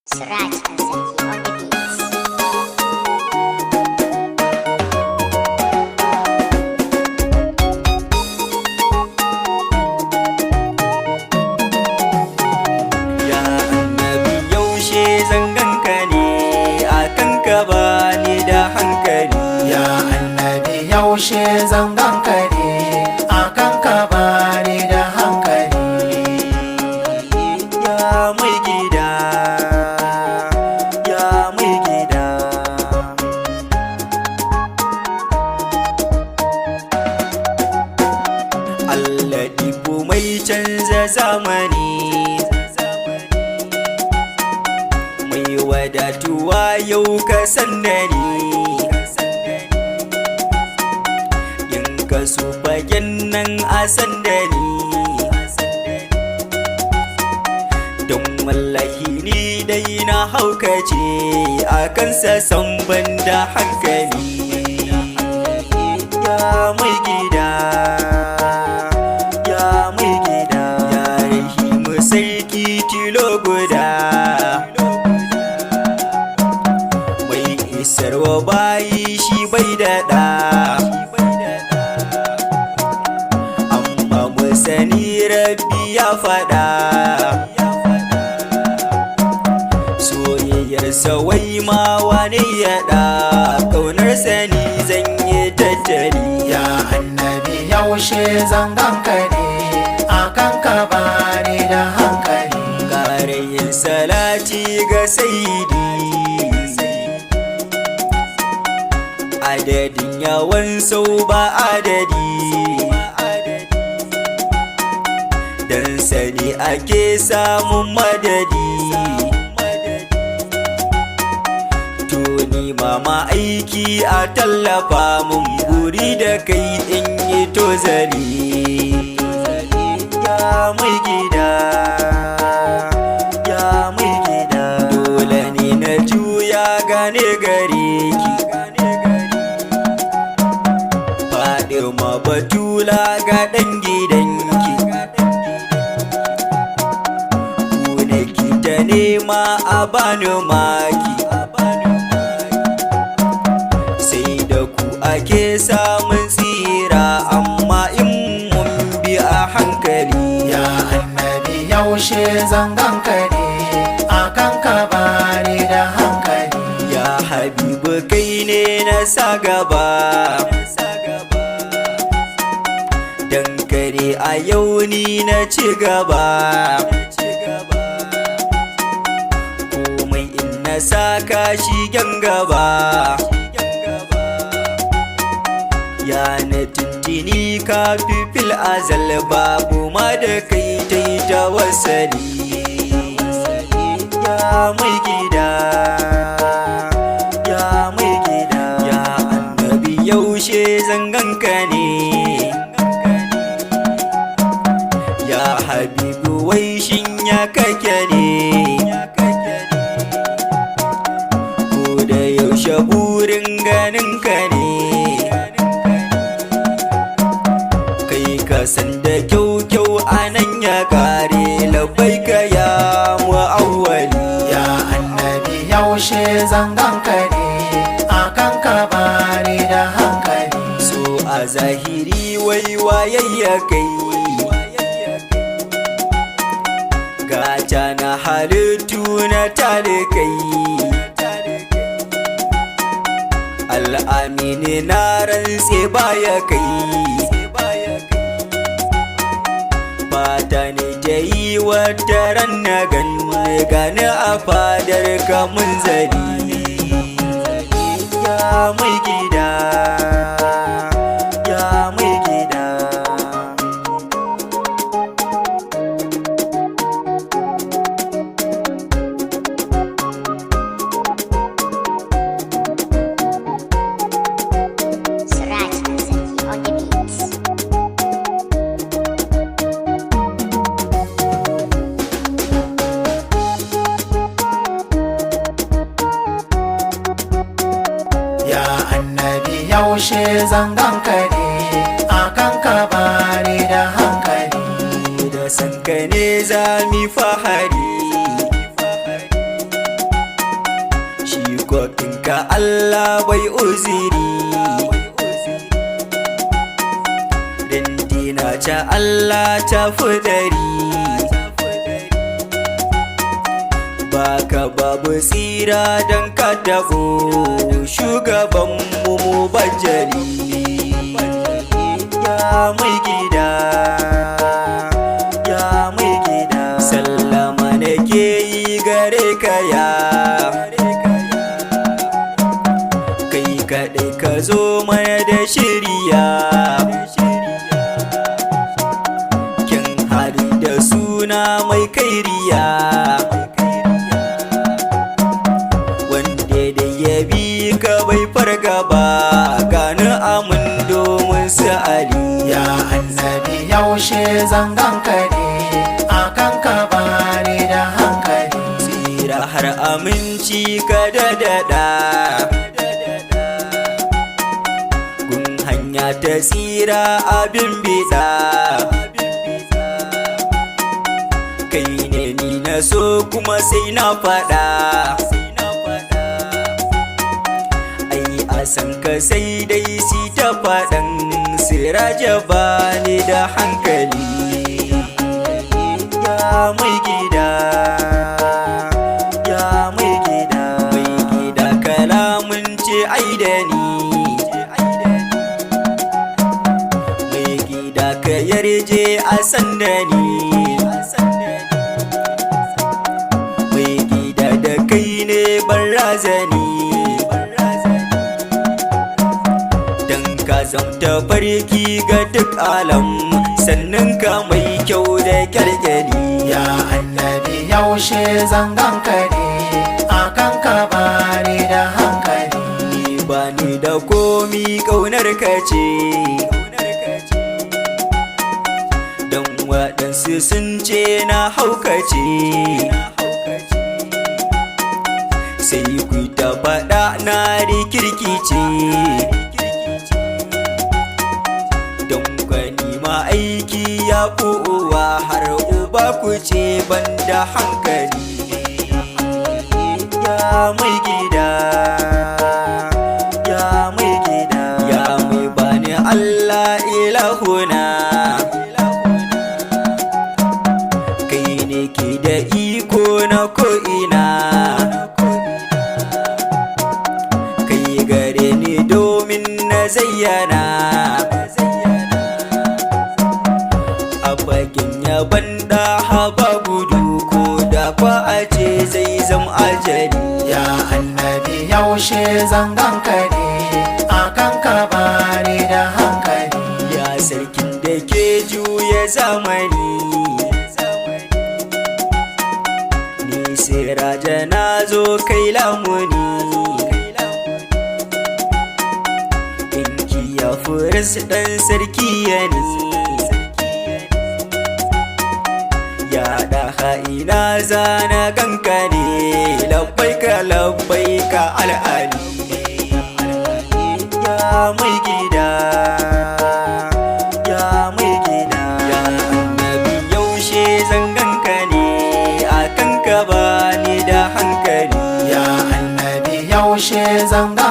Suraj and Zaki on the beats. Ya annabi yaushe zan ganka ne akan ka bani da hankali. Ya annabi yaushe zan ganka ne akan ka bani da hankali. Ya mai gida, ya mai gida. Allah ibu mai canza zamani, mai wadatuwa yau ka sannani. Yin kasu fagen nan a sandani, don wallahi ni dai na haukace a kansa san banda hankali. Ya mai gida, ya mai gida, ya rahimu sarki tilo guda, mai isarwa bayi shi bai daɗa. Amma mu sani rabbi ya faɗa, soyayyarsa wai ma wane yaɗa, ƙaunarsa ni zan yi tattali. Ya annabi yaushe zan ganka ne akan ka bani da hankali. Ƙarayin salati ga saidi, adadin yawan sau ba adadi, dan sani ake samun madadi. Tuni mama aiki a tallafa mun guri da kai in yi tozali. Ya mai gida, ya mai gida, dole ne na juya gane gare ki. Fadima Batula ga ɗan gidanki, ku ne ki ta nema a bani maki. Sai da ku ake samun tsira, amma in mun bi a hankali. Ya annabi yaushe zan ganka ne akan ka bani da hankali. Ya habibu kai ne na sa gaba, dan kare a yau ni na ci gaba. Komai in na saka shigen gaba, ya na tuntuni ka fil azal, babu ma da kai ta yi tawassali. Ya mai gida, ya mai gida, ya annabi yaushe zanganka ne. Ya habibu wai shin ya kake ne, ko da yaushe burin ganinka ne. Kai ka san da kyau a nan ya kare, labbaika ya mu'awwali. Ya annabi yaushe zan ganka ne akan ka bani da hankali. So a zahiri wai wayayya kai, gata na halittu na talikai. Al'amini na rantse baya kai, fata ne ta yi wata ran na gani a fadar ka munzali. Ya mai gida, ya mai gida. Suraj and Zaki on the beats. Ya annabi yaushe zan ganka ne akan ka bani da hankali. Da sanka ne za mi fahari, ka Allah bai uziri dindina ta Allah ta fudari baka babu tsira don ka tabo shugaban mu bajali ya mai gida ya mai gida sallama nake yi gare ka ya kai kaɗai ka zo mana da shirya kin hali da suna mai kairiya ka bai farga ba gani amin domin sa'ali ya annabi yaushe zanganka ne akan ka bani da hankali tsira har aminci ka dadada gun hanya ta tsira abin bida kai ne ni na so kuma sai na faɗa san ka sai dai si ta faɗan siraja ba ni da hankali ya mai gida ya mai gida kalamun ce ai da ni mai gida ka yarje a sanda ni mai gida da kai ne ban razani zamta farki ga duk alam sannan ka mai kyau da kyalkyali ya annabi yaushe zanganka ne akan ka bani da hankali bani da komi ƙaunar ka ce don waɗansu sun ce na haukace sai ku ta faɗa na rikirkice aiki ya uwa har uba ku ce banda hankali ya mai gida ya mai gida ya mai bani Allah ilahuna kai ne ke da iko na ko'ina kai gare ni domin na zayyana fagen yaban da haba gudu ko da kwa a ce zai zam ajali ya annabi yaushe zanganka ne akan ka bani da hankali ya sarkin da ke juya zamani ni siraja na zo kai lamuni in kiya furis dan sarki ya ni ya ɗaha ina zana ganka ne labbaika al'ali ya mai gida ya mai gida ya annabi yaushe zanganka ne akan ka bani da hankali ya annabi yaushe zanganka